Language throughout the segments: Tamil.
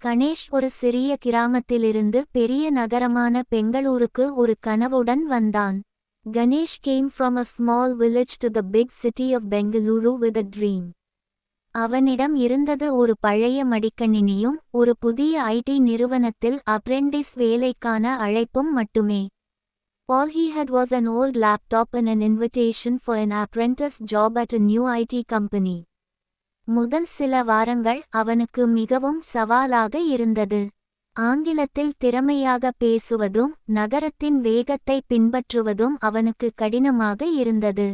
கணேஷ் ஒரு சிறிய கிராமத்திலிருந்து பெரிய நகரமான பெங்களூருக்கு ஒரு கனவுடன் வந்தான். Ganesh came from a small village to the big city of Bengaluru with a dream. அவனிடம் இருந்தது ஒரு பழைய மடிக்கணினியும் ஒரு புதிய ஐடி நிறுவனத்தில் அப்ரெண்டிஸ் வேலைக்கான அழைப்பும் மட்டுமே. All he had was an old laptop and an invitation for an apprentice job at a new IT company. முதல் சில வாரங்கள் அவனுக்கு மிகவும் சவாலாக இருந்தது. ஆங்கிலத்தில் திறமையாக பேசுவதும் நகரத்தின் வேகத்தை பின்பற்றுவதும் அவனுக்கு கடினமாக இருந்தது.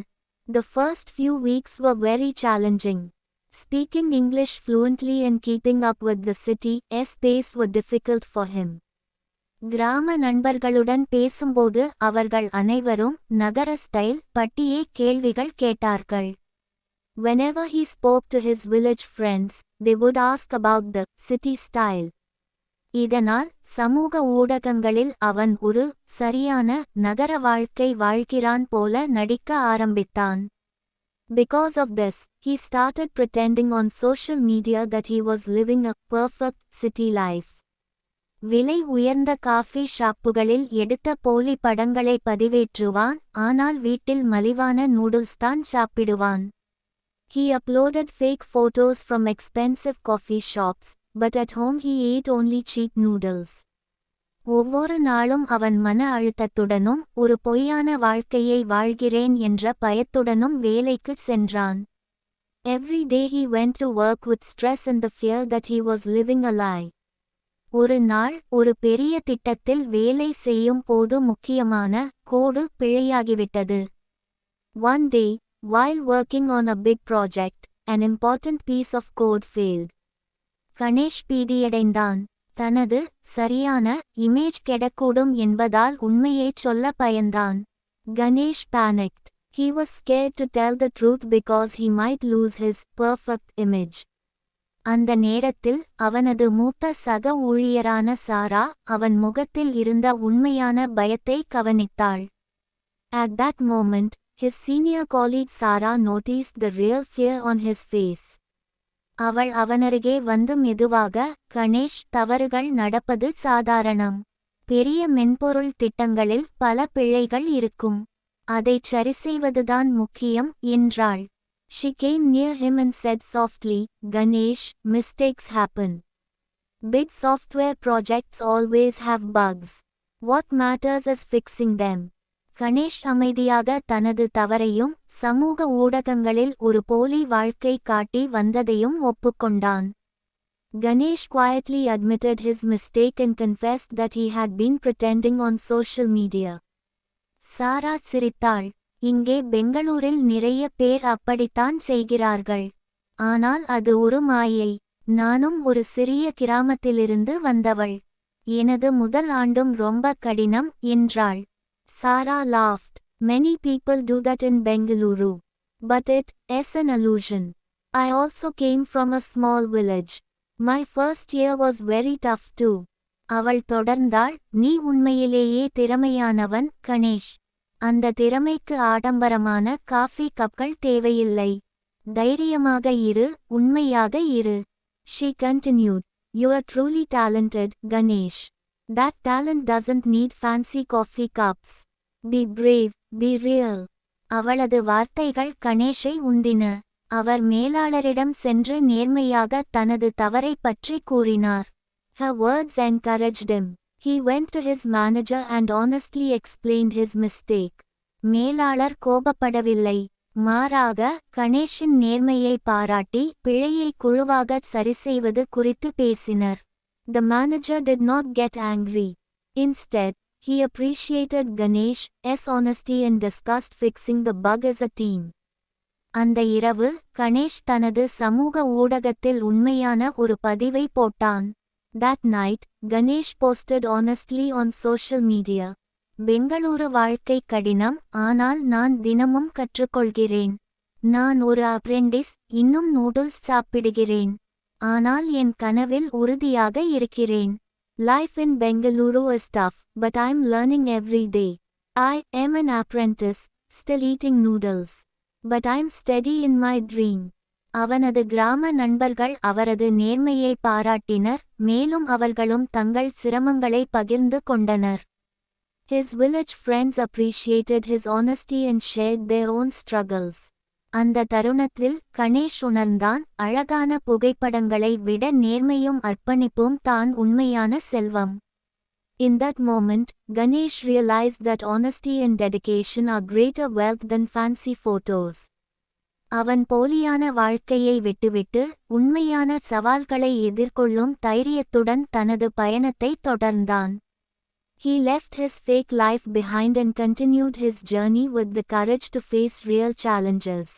The first few weeks were very challenging. Speaking English fluently and keeping up with the city's pace were difficult for him. கிராம நண்பர்களுடன் பேசும்போது அவர்கள் அனைவரும் நகர ஸ்டைல் பற்றியே கேள்விகள் கேட்டார்கள். Whenever he spoke to his village friends, they would ask about the city style. இதனால் சமூக ஊடகங்களில் அவன் ஒரு சரியான நகர வாழ்க்கை வாழ்கிறான் போல நடிக்க ஆரம்பித்தான். Because of this, he started pretending on social media that he was living a perfect city life. விலை உயர்ந்த காஃபி ஷாப்புகளில் எடுத்த போலி படங்களை பதிவேற்றுவான், ஆனால் வீட்டில் மலிவான நூடுல்ஸ் தான் சாப்பிடுவான். He uploaded fake photos from expensive coffee shops, but at home he ate only cheap noodles. ஒவ்வொரு நாளும் அவன் மன அழுத்தத்துடனும் ஒரு பொய்யான வாழ்க்கையை வாழ்கிறேன் என்ற பயத்துடனும் வேலைக்கு சென்றான். Every day he went to work with stress and the fear that he was living a lie. ஒரு நாள் ஒரு பெரிய திட்டத்தில் வேலை செய்யும் போது முக்கியமான கோடு பிழையாகிவிட்டது. One day, while working on a big project, an important piece of code failed. Ganesh பீதியடைந்தான். தனது சரியான இமேஜ் கெடக்கூடும் என்பதால் உண்மையைச் சொல்ல பயந்தான். Ganesh panicked. He was scared to tell the truth because he might lose his perfect image. அந்த நேரத்தில் அவனது மூத்த சக ஊழியரான சாரா அவன் முகத்தில் இருந்த உண்மையான பயத்தை கவனித்தாள். At that moment, his senior colleague Sarah noticed the real fear on his face. அவள் அவனருகே வந்து மெதுவாக, கணேஷ், தவறுகள் நடப்பது சாதாரணம். பெரிய மென்பொருள் திட்டங்களில் பல பிழைகள் இருக்கும். அதைச் சரிசெய்வதுதான் முக்கியம் என்றாள். She came near him and said softly, Ganesh, mistakes happen. Big software projects always have bugs. What matters is fixing them. Ganesh அமைதியாக தனது தவறையும் சமூக ஊடகங்களில் ஒரு போலி வாழ்க்கை காட்டி வந்ததையும் ஒப்புக்கொண்டான். Ganesh quietly admitted his mistake and confessed that he had been pretending on social media. சாரா சிரித்தாள். இங்கே பெங்களூரில் நிறைய பேர் அப்படித்தான் செய்கிறார்கள். ஆனால் அது ஒரு மாயை. நானும் ஒரு சிறிய கிராமத்திலிருந்து வந்தவள். எனது முதல் ஆண்டும் ரொம்ப கடினம் என்றாள். Sarah laughed. Many people do that in Bengaluru. But it's an illusion. I also came from a small village. My first year was very tough too. அவள் தொடர்ந்தாள், நீ உண்மையிலேயே திறமையானவன், கணேஷ். அந்த திறமைக்கு ஆடம்பரமான காஃபி கப்கள் தேவையில்லை. தைரியமாக இரு, உண்மையாக இரு. She continued. You are truly talented, Ganesh. That talent doesn't need fancy coffee cups. Be brave, be real. அவளது வார்த்தைகள் கணேஷை உந்தின. அவர் மேலாளரிடம் சென்று நேர்மையாக தனது தவறை பற்றி கூறினார். Her words encouraged him. He went to his manager and honestly explained his mistake. மேலாளர் கோபப்படவில்லை. மாறாக கணேஷின் நேர்மையை பாராட்டி பிழையை குழுவாக சரிசெய்வது குறித்து பேசினர். The manager did not get angry. Instead, he appreciated Ganesh's honesty and discussed fixing the bug as a team. அந்த இரவு கணேஷ் தனது சமூக ஊடகத்தில் உண்மையான ஒரு பதிவை போட்டான். That night, Ganesh posted honestly on social media. Bengaluru வாழ்க்கை கடினம், ஆனால் நான் தினமும் கற்றுக்கொள்கிறேன். நான் ஒரு அப்ரெண்டிஸ், இன்னும் நூடுல்ஸ் சாப்பிடுகிறேன். ஆனால் என் கனவில் உறுதியாக இருக்கிறேன். Life in Bengaluru is tough, but I'm learning every day. I am an apprentice, still eating noodles. But I'm steady in my dream. அவனது கிராம நண்பர்கள் அவரது நேர்மையை பாராட்டினர், மேலும் அவர்களும் தங்கள் சிரமங்களை பகிர்ந்து கொண்டனர். His village friends appreciated his honesty and shared their own struggles. அந்த தருணத்தில் கணேஷ் உணர்ந்தான், அழகான புகைப்படங்களை விட நேர்மையும் அர்ப்பணிப்பும் தான் உண்மையான செல்வம். In that moment, Ganesh realized that honesty and dedication are greater wealth than fancy photos. அவன் போலியான வாழ்க்கையை விட்டுவிட்டு உண்மையான சவால்களை எதிர்கொள்ளும் தைரியத்துடன் தனது பயணத்தை தொடர்ந்தான். He left his fake life behind and continued his journey with the courage to face real challenges.